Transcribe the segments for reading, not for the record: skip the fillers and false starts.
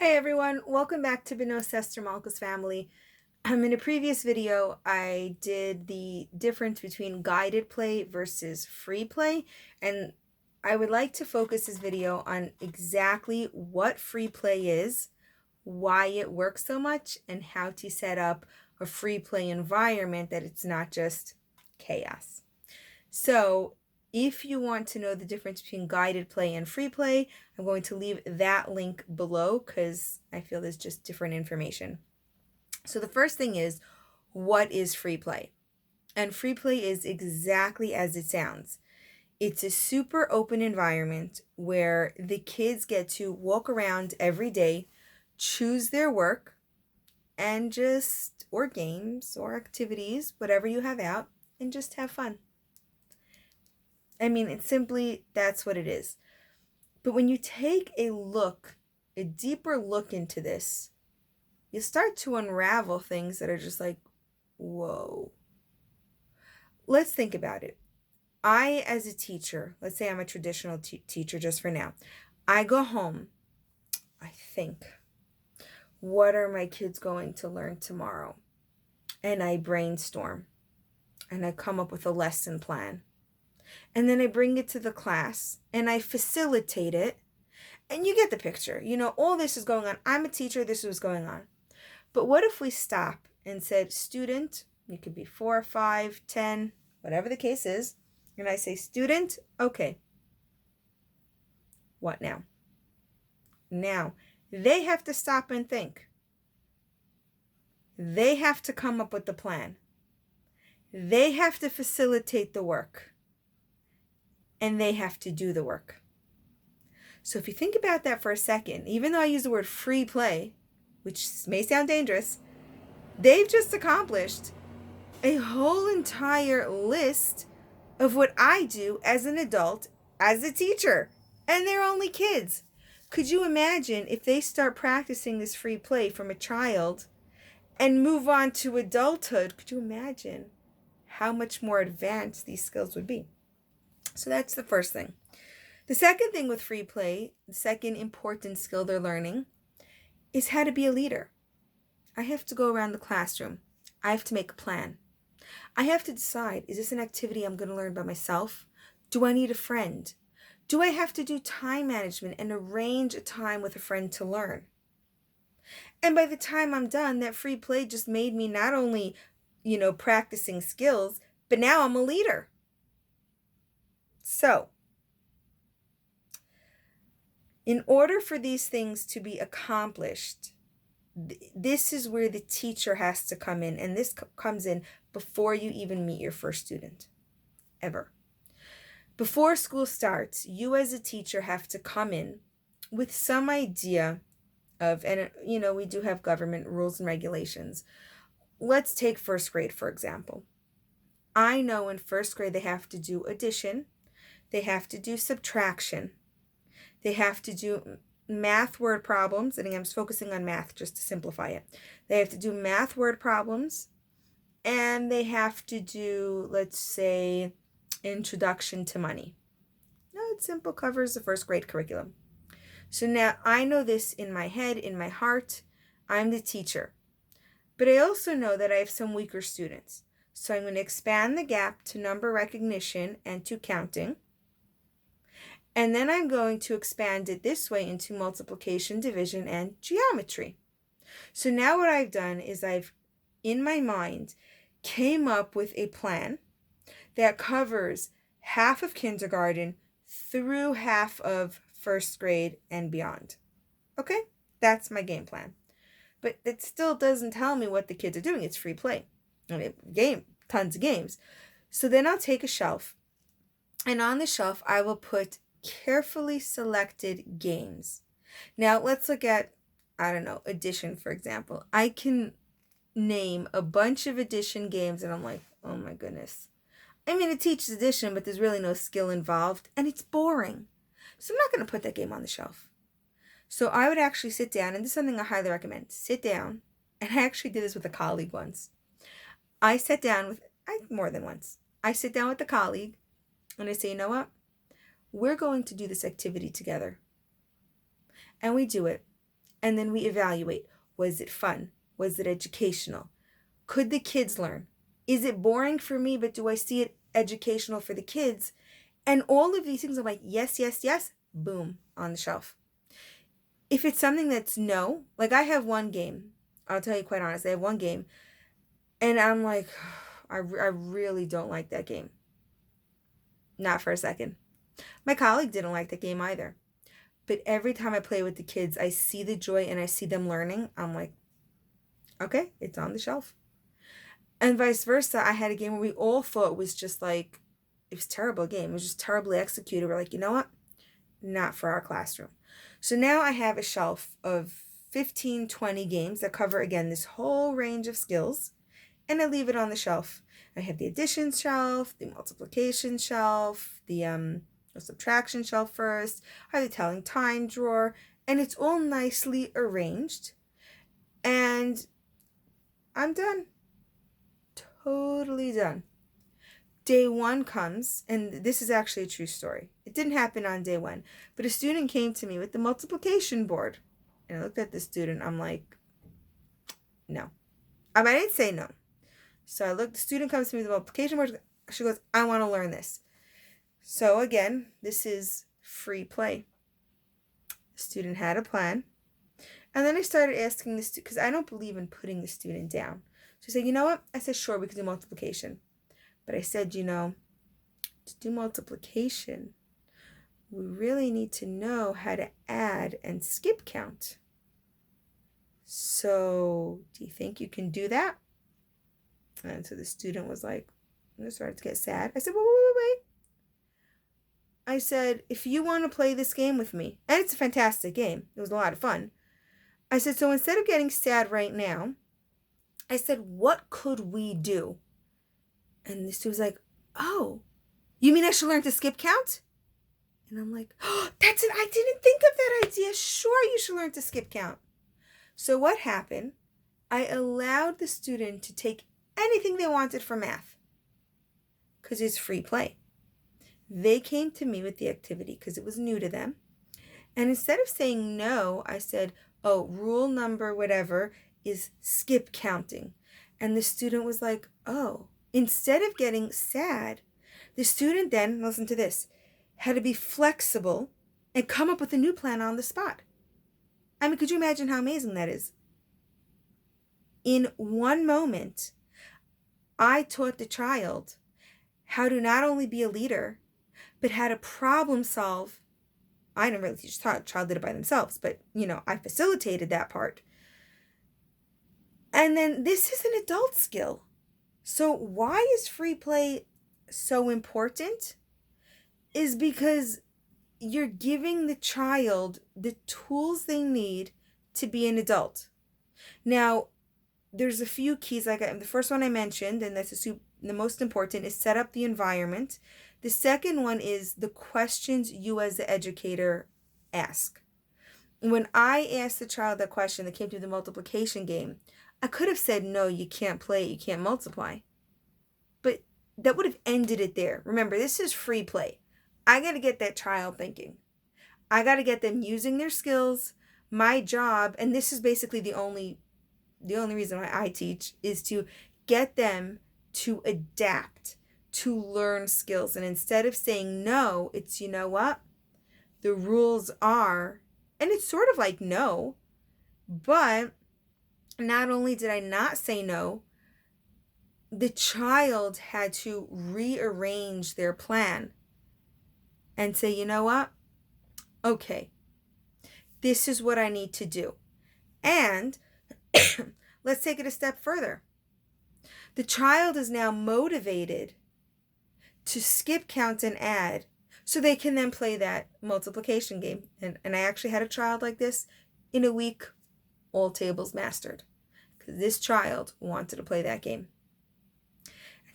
Hey everyone, welcome back to Bino Sester Malka's family. In a previous video, I did the difference between guided play versus free play, and I would like to focus this video on exactly what free play is, why it works so much, and how to set up a free play environment that it's not just chaos. So if you want to know the difference between guided play and free play, I'm going to leave that link below because I feel there's just different information. So the first thing is, what is free play? And free play is exactly as it sounds. It's a super open environment where the kids get to walk around every day, choose their work, and or games or activities, whatever you have out, and just have fun. I mean, it's simply, that's what it is. But when you take a deeper look into this, you start to unravel things that are just like, whoa. Let's think about it. I, as a teacher, let's say I'm a traditional teacher just for now, I go home, I think, what are my kids going to learn tomorrow? And I brainstorm and I come up with a lesson plan. And then I bring it to the class and I facilitate it. And you get the picture. All this is going on. I'm a teacher. This is what's going on. But what if we stop and said, student, you could be 4, 5, 10, whatever the case is. And I say, student, okay, what now? Now, they have to stop and think. They have to come up with the plan. They have to facilitate the work. And they have to do the work. So if you think about that for a second, even though I use the word free play, which may sound dangerous, they've just accomplished a whole entire list of what I do as an adult, as a teacher, and they're only kids. Could you imagine if they start practicing this free play from a child and move on to adulthood? Could you imagine how much more advanced these skills would be? So that's the first thing. The second thing with free play, the second important skill they're learning, is how to be a leader. I have to go around the classroom. I have to make a plan. I have to decide, is this an activity I'm going to learn by myself? Do I need a friend? Do I have to do time management and arrange a time with a friend to learn? And by the time I'm done, that free play just made me not only, practicing skills, but now I'm a leader. So, in order for these things to be accomplished, this is where the teacher has to come in. And this comes in before you even meet your first student, ever. Before school starts, you as a teacher have to come in with some idea of, and we do have government rules and regulations. Let's take first grade, for example. I know in first grade they have to do addition, they have to do subtraction, they have to do math word problems. I think I'm just focusing on math just to simplify it. They have to do math word problems, and they have to do, let's say, introduction to money. No, it simple covers the first grade curriculum. So now I know this in my head, in my heart. I'm the teacher. But I also know that I have some weaker students. So I'm going to expand the gap to number recognition and to counting. And then I'm going to expand it this way into multiplication, division, and geometry. So now what I've done is I've, in my mind, came up with a plan that covers half of kindergarten through half of first grade and beyond. Okay? That's my game plan. But it still doesn't tell me what the kids are doing. It's free play. Tons of games. So then I'll take a shelf, and on the shelf I will put carefully selected games. Now let's look at, addition, for example. I can name a bunch of addition games and I'm like, oh my goodness. It teaches addition, but there's really no skill involved and it's boring. So I'm not going to put that game on the shelf. So I would actually sit down, and this is something I highly recommend. Sit down, and I actually did this with a colleague once. More than once. I sit down with a colleague and I say, you know what? We're going to do this activity together. And we do it. And then we evaluate. Was it fun? Was it educational? Could the kids learn? Is it boring for me, but do I see it educational for the kids? And all of these things, I'm like, yes, yes, yes, boom, on the shelf. If it's something that's no, like I have one game, I'll tell you quite honestly, I have one game, and I'm like, I really don't like that game. Not for a second. My colleague didn't like the game either. But every time I play with the kids, I see the joy and I see them learning. I'm like, okay, it's on the shelf. And vice versa, I had a game where we all thought it was just like, it was a terrible game. It was just terribly executed. We're like, you know what? Not for our classroom. So now I have a shelf of 15, 20 games that cover, again, this whole range of skills. And I leave it on the shelf. I have the addition shelf, the multiplication shelf, the subtraction shelf first. I have the telling time drawer. And it's all nicely arranged. And I'm done. Totally done. Day one comes, and this is actually a true story. It didn't happen on day one, but a student came to me with the multiplication board. And I looked at the student, I'm like, no. I didn't say no. So the student comes to me with the multiplication board. She goes, I want to learn this. So again, this is free play. The student had a plan. And then I started asking the student, because I don't believe in putting the student down. So I said, you know what? I said, sure, we can do multiplication. But I said, to do multiplication, we really need to know how to add and skip count. So do you think you can do that? And so the student was like, I started to get sad. I said, wait. I said, if you want to play this game with me, and it's a fantastic game. It was a lot of fun. I said, so instead of getting sad right now, I said, what could we do? And the student was like, oh, you mean I should learn to skip count? And I'm like, oh, that's it. I didn't think of that idea. Sure, you should learn to skip count. So what happened? I allowed the student to take anything they wanted for math because it's free play. They came to me with the activity because it was new to them. And instead of saying no, I said, oh, rule number whatever is skip counting. And the student was like, oh. Instead of getting sad, the student then, listen to this, had to be flexible and come up with a new plan on the spot. I mean, could you imagine how amazing that is? In one moment, I taught the child how to not only be a leader, but how to problem solve. I didn't really teach the child did it by themselves, but, I facilitated that part. And then this is an adult skill. So why is free play so important? Is because you're giving the child the tools they need to be an adult. Now, there's a few keys. The first one I mentioned, and that's the most important, is set up the environment. The second one is the questions you as the educator ask. When I asked the child that question that came through the multiplication game, I could have said, no, you can't play, you can't multiply. But that would have ended it there. Remember, this is free play. I got to get that child thinking. I got to get them using their skills. My job, and this is basically the only reason why I teach, is to get them to adapt, to learn skills. And instead of saying no, it's, you know what? The rules are, and it's sort of like no, but not only did I not say no, the child had to rearrange their plan and say, you know what? Okay, this is what I need to do. And let's take it a step further. The child is now motivated to skip count and add so they can then play that multiplication game. And I actually had a child like this. In a week, all tables mastered, because this child wanted to play that game.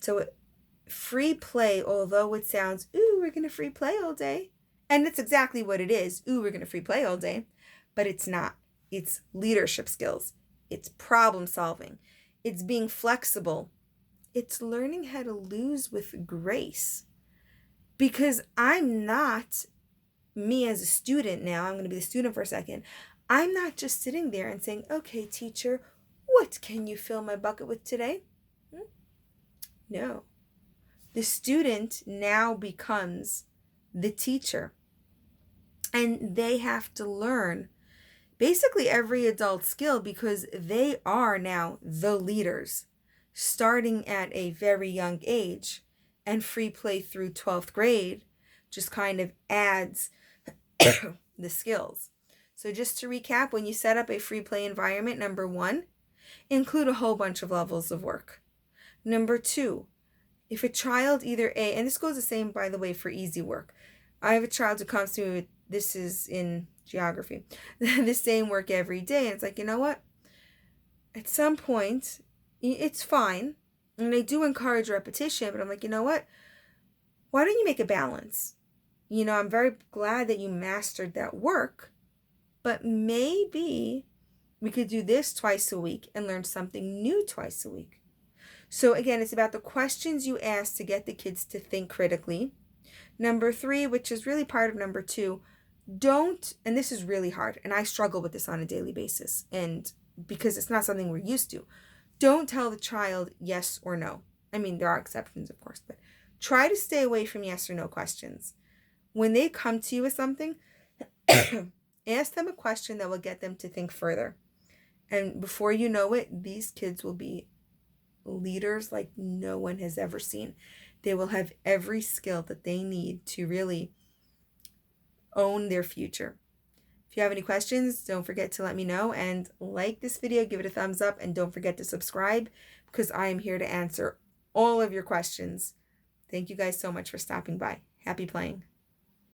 So free play, although it sounds, ooh, we're going to free play all day. And it's exactly what it is. Ooh, we're going to free play all day. But it's not. It's leadership skills. It's problem solving. It's being flexible. It's learning how to lose with grace. Because I'm not me as a student now, I'm going to be the student for a second. I'm not just sitting there and saying, okay, teacher, what can you fill my bucket with today? No. The student now becomes the teacher, and they have to learn basically every adult skill because they are now the leaders starting at a very young age, and free play through 12th grade just kind of adds the skills. So just to recap, when you set up a free play environment, number one, include a whole bunch of levels of work. Number two, if a child and this goes the same, by the way, for easy work. I have a child who comes to me with, this is in geography, the same work every day. And it's like, you know what? At some point, it's fine. And I do encourage repetition, but I'm like, you know what? Why don't you make a balance? I'm very glad that you mastered that work, but maybe we could do this twice a week and learn something new twice a week. So again, it's about the questions you ask to get the kids to think critically. Number three, which is really part of number two, and this is really hard, and I struggle with this on a daily basis, and because it's not something we're used to, don't tell the child yes or no. I mean, there are exceptions, of course, but try to stay away from yes or no questions. When they come to you with something, ask them a question that will get them to think further. And before you know it, these kids will be leaders like no one has ever seen. They will have every skill that they need to really own their future. If you have any questions, don't forget to let me know, and like this video, give it a thumbs up, and don't forget to subscribe because I am here to answer all of your questions. Thank you guys so much for stopping by. Happy playing.